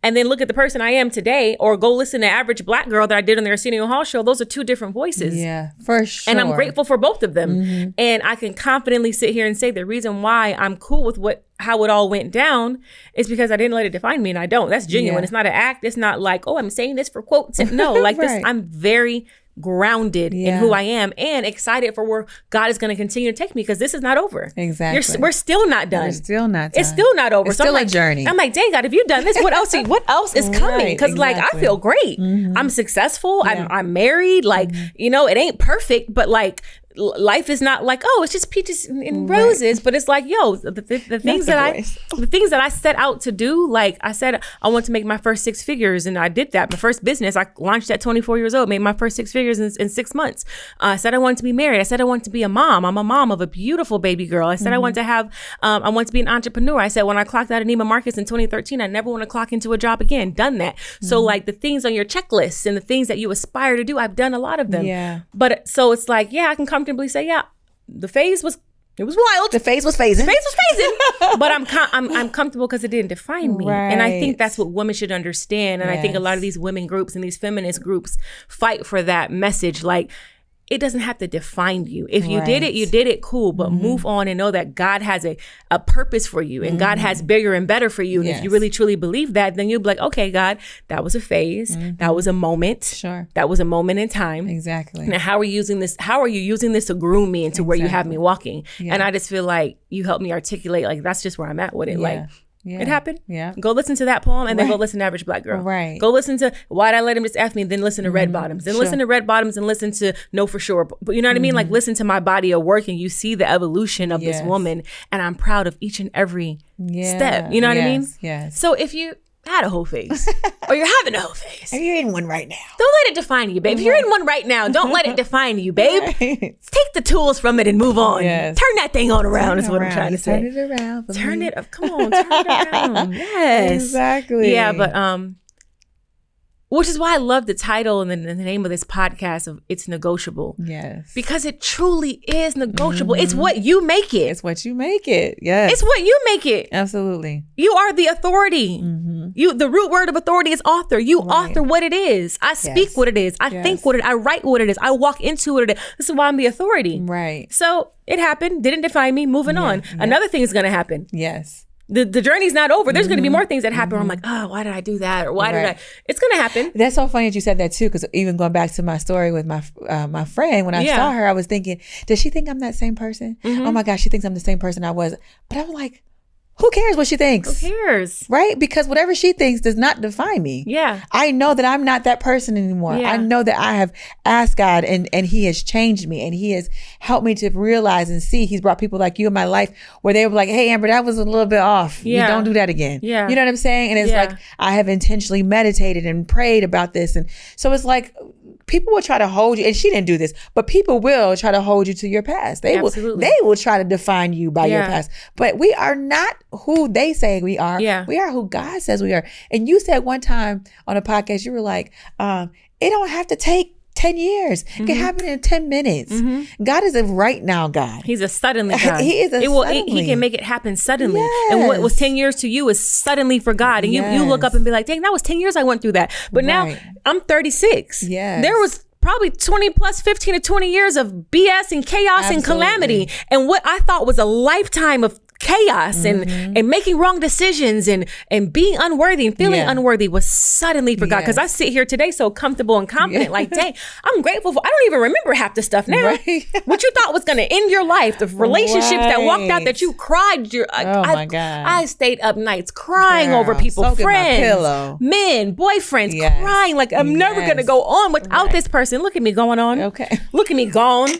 and then look at the person I am today, or go listen to Average Black Girl that I did on the Arsenio Hall show, those are two different voices. Yeah, for sure. And I'm grateful for both of them. And I can confidently sit here and say the reason why I'm cool with how it all went down is because I didn't let it define me, and I don't. That's genuine. Yeah. It's not an act. It's not like, oh, I'm saying this for quotes. No, like right. this, I'm very grounded in who I am and excited for where God is going to continue to take me, because this is not over. Exactly. We're still not done. We're still not done. It's still not over. It's still a journey. I'm like, dang God, if you've done this, what else is coming? Because like, I feel great. I'm successful. I'm married. Like, it ain't perfect, but like, life is not like, oh, it's just peaches and roses, but it's like, yo, the things that I set out to do, like I said, I want to make my first 6 figures, and I did that. My first business, I launched at 24 years old, made my first 6 figures in 6 months. I said I wanted to be married. I said I wanted to be a mom. I'm a mom of a beautiful baby girl. I said I want to have, I want to be an entrepreneur. I said when I clocked out at Neiman Marcus in 2013, I never want to clock into a job again. Done that. So like the things on your checklist and the things that you aspire to do, I've done a lot of them. Yeah. But so it's like, yeah, I can comfortably say, yeah, the phase was wild. The phase was phasing. But I'm comfortable because it didn't define me. Right. And I think that's what women should understand. And I think a lot of these women groups and these feminist groups fight for that message. Like, it doesn't have to define you. If you did it, you did it, cool. But move on and know that God has a purpose for you, and God has bigger and better for you. And if you really truly believe that, then you'll be like, okay, God, that was a phase. That was a moment. Sure. That was a moment in time. Exactly. Now, how are you using this? How are you using this to groom me into where you have me walking? Yeah. And I just feel like you helped me articulate, like, that's just where I'm at with it. Like, it happened. Yeah. Go listen to that poem and then go listen to Average Black Girl. Right. Go listen to Why'd I Let Him Just F Me? Then listen to Red Bottoms. Then listen to Red Bottoms and listen to Know For Sure. But you know what I mean? Like, listen to my body of work, and you see the evolution of this woman. And I'm proud of each and every step. You know what I mean? Yes. So if you had a whole phase or you're having a whole phase, or you're in one right now, don't let it define you, babe. If you're in one right now, don't let it define you, babe. Take the tools from it and move on. Turn that thing on around is what I'm trying to say. Turn it around. Turn it up. Come on, turn it around. Yes. Exactly. Yeah, but which is why I love the title and the name of this podcast of It's Negotiable. Yes. Because it truly is negotiable. It's what you make it. It's what you make it. Yes. It's what you make it. Absolutely. You are the authority. The root word of authority is author. You author what it is. I speak what it is. I think what it is. I write what it is. I walk into what it is. This is why I'm the authority. Right. So it happened. Didn't define me. Moving on. Another thing is going to happen. Yes. The journey's not over. There's going to be more things that happen where I'm like, oh, why did I do that? Or why did I? It's going to happen. That's so funny that you said that too, because even going back to my story with my friend, when I saw her, I was thinking, does she think I'm that same person? Oh my gosh, she thinks I'm the same person I was. But I'm like, who cares what she thinks? Who cares? Right? Because whatever she thinks does not define me. Yeah. I know that I'm not that person anymore. Yeah. I know that I have asked God and he has changed me, and he has helped me to realize and see. He's brought people like you in my life where they were like, hey, Amber, that was a little bit off. Yeah. You don't do that again. Yeah. You know what I'm saying? And it's like, I have intentionally meditated and prayed about this. And so it's like, people will try to hold you, and she didn't do this, but people will try to hold you to your past. They will try to define you by your past. But we are not who they say we are. Yeah. We are who God says we are. And you said one time on a podcast, you were like, it don't have to take 10 years. It can happen in 10 minutes. God is a right now God. He's a suddenly God. He is a suddenly. He can make it happen suddenly. Yes. And what was 10 years to you is suddenly for God. And you look up and be like, dang, that was 10 years I went through that. But now I'm 36. Yes. There was probably 20 plus 15 to 20 years of BS and chaos and calamity. And what I thought was a lifetime of chaos and making wrong decisions and being unworthy and feeling unworthy was suddenly for God. Because I sit here today so comfortable and confident, like, dang, I'm grateful for, I don't even remember half the stuff now. Right. What you thought was going to end your life, the relationships that walked out that you cried. My God. I stayed up nights crying over people, friends, men, boyfriends, crying. Like, I'm never going to go on without this person. Look at me going on. Okay. Look at me gone.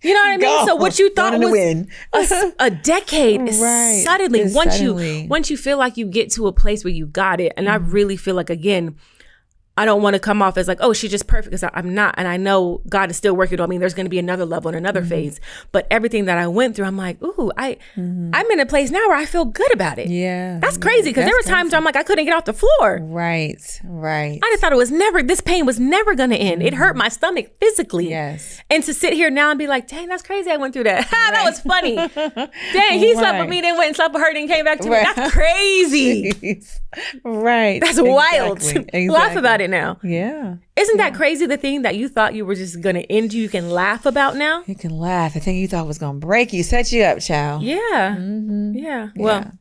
You know what I mean? So what you thought was a decade is suddenly, once you feel like you get to a place where you got it, and I really feel like, again, I don't want to come off as like, oh, she's just perfect, because I'm not. And I know God is still working on me. There's going to be another level and another phase. But everything that I went through, I'm like, ooh, I'm in a place now where I feel good about it. Yeah. That's crazy, because there were times where I'm like, I couldn't get off the floor. Right. I just thought this pain was never going to end. It hurt my stomach physically. Yes. And to sit here now and be like, dang, that's crazy I went through that. That was funny. Dang, he slept with me, then went and slept with her, then came back to me. That's crazy. Right. That's wild. Exactly. Laugh about it now. Yeah. Isn't that crazy? The thing that you thought you were just going to end you can laugh about now? You can laugh. The thing you thought was going to break you, set you up, child. Yeah. Yeah. Well,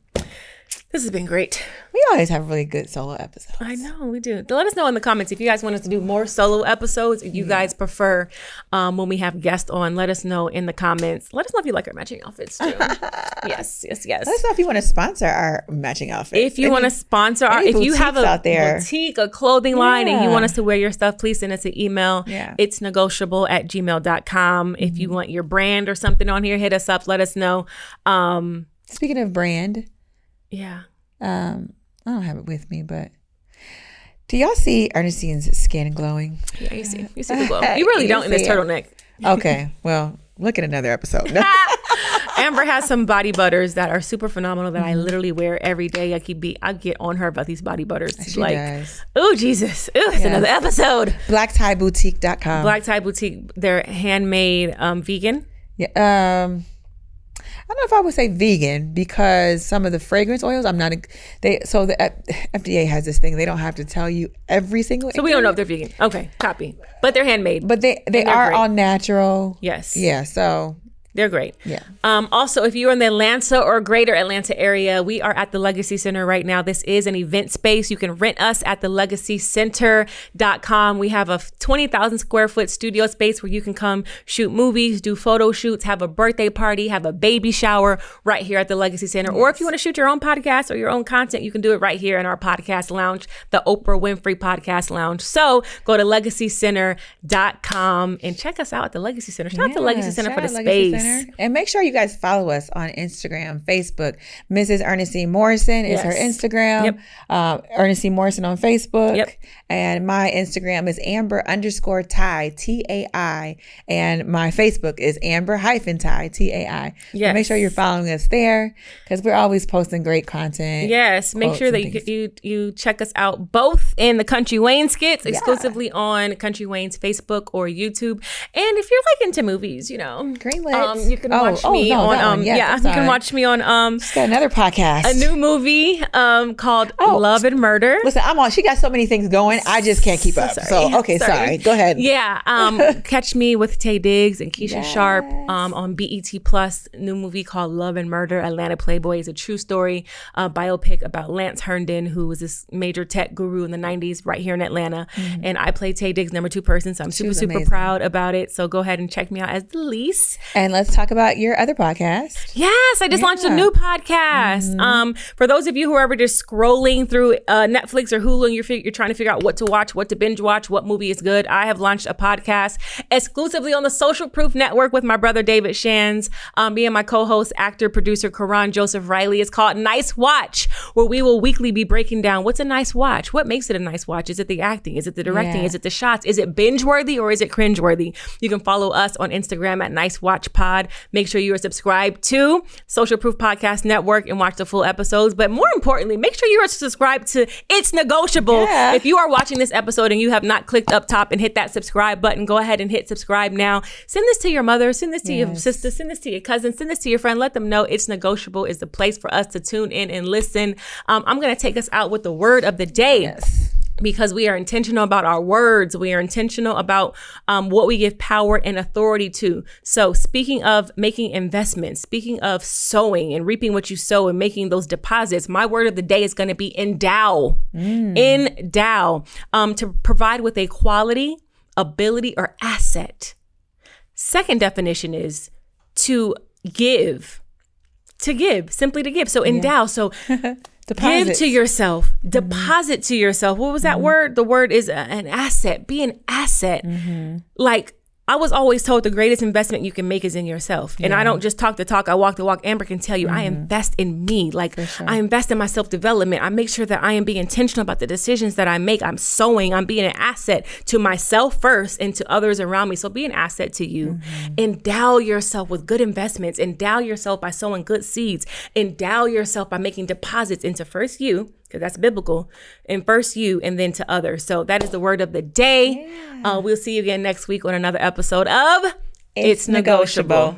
this has been great. We always have really good solo episodes. I know, we do. Let us know in the comments if you guys want us to do more solo episodes. If you guys prefer when we have guests on, let us know in the comments. Let us know if you like our matching outfits too. Yes. Let us know if you want to sponsor our matching outfits. If you want to sponsor if you have a boutique, a clothing line, and you want us to wear your stuff, please send us an email. It's negotiable@gmail.com. If you want your brand or something on here, hit us up. Let us know. Speaking of brand. Yeah. I don't have it with me, but do y'all see Ernestine's skin glowing? Yeah, you see the glow. You really don't in this turtleneck. Okay, well, look at another episode. Amber has some body butters that are super phenomenal that I literally wear every day. I get on her about these body butters. She does. Oh, Jesus. Ooh, it's another episode. BlackTieBoutique.com. Black Tie Boutique. They're handmade vegan. Yeah. I don't know if I would say vegan, because some of the fragrance oils, so the FDA has this thing, they don't have to tell you every single So we don't know if they're vegan. Okay, copy. But they're handmade. But they are all natural. Yes. Yeah, so they're great. Yeah. Also, if you're in the Atlanta or greater Atlanta area, we are at the Legacy Center right now. This is an event space. You can rent us at thelegacycenter.com. We have a 20,000 square foot studio space where you can come shoot movies, do photo shoots, have a birthday party, have a baby shower right here at the Legacy Center. Yes. Or if you want to shoot your own podcast or your own content, you can do it right here in our podcast lounge, the Oprah Winfrey Podcast Lounge. So go to legacycenter.com and check us out at the Legacy Center. Shout out to Legacy Center for the space. And make sure you guys follow us on Instagram, Facebook. Mrs. Ernestine Morrison is her Instagram. Ernestine Morrison on Facebook. And my Instagram is Amber_Ty, TAI. And my Facebook is Amber-Ty, TAI. Yes. So make sure you're following us there, because we're always posting great content. Yes. Make sure that you check us out both in the Country Wayne skits, exclusively on Country Wayne's Facebook or YouTube. And if you're like into movies, greenlit. You can watch me on you can watch me on She's got another podcast. A new movie called Love and Murder. Listen, she got so many things going, I just can't keep up. Sorry. Sorry. Go ahead. Yeah. Catch me with Tay Diggs and Keisha Sharp on BET Plus. New movie called Love and Murder. Atlanta Playboy is a true story biopic about Lance Herndon, who was this major tech guru in the 90s right here in Atlanta. And I played Tay Diggs' number 2 person. So I'm super proud about it. So go ahead and check me out as Delise. And let's talk about your other podcast. Yes, I just launched a new podcast. For those of you who are ever just scrolling through Netflix or Hulu and you're trying to figure out what to watch, what to binge watch, what movie is good, I have launched a podcast exclusively on the Social Proof Network with my brother David Shands. Me and my co-host, actor, producer Karan Joseph Riley. It's called Nice Watch, where we will weekly be breaking down what's a nice watch. What makes it a nice watch? Is it the acting? Is it the directing? Is it the shots? Is it binge worthy or is it cringe worthy? You can follow us on Instagram at Nice Watch Pod. Make sure you are subscribed to Social Proof Podcast Network and watch the full episodes. But more importantly, make sure you are subscribed to It's Negotiable. Yeah. If you are watching this episode and you have not clicked up top and hit that subscribe button, go ahead and hit subscribe now. Send this to your mother, send this to your sister, send this to your cousin, send this to your friend. Let them know It's Negotiable is the place for us to tune in and listen. I'm going to take us out with the word of the day. Yes. Because we are intentional about our words. We are intentional about what we give power and authority to. So speaking of making investments, speaking of sowing and reaping what you sow and making those deposits, my word of the day is going to be endow. Endow. To provide with a quality, ability, or asset. Second definition is to give. To give, simply to give. So endow. So Deposits. Give to yourself. Deposit to yourself. What was that word? The word is an asset. Be an asset. Like I was always told the greatest investment you can make is in yourself. And I don't just talk the talk, I walk the walk. Amber can tell you, I invest in me. Like, I invest in my self-development. I make sure that I am being intentional about the decisions that I make. I'm sowing. I'm being an asset to myself first and to others around me. So be an asset to you. Endow yourself with good investments. Endow yourself by sowing good seeds. Endow yourself by making deposits into first you, because that's biblical, and first you and then to others. So that is the word of the day. We'll see you again next week on another episode of It's Negotiable.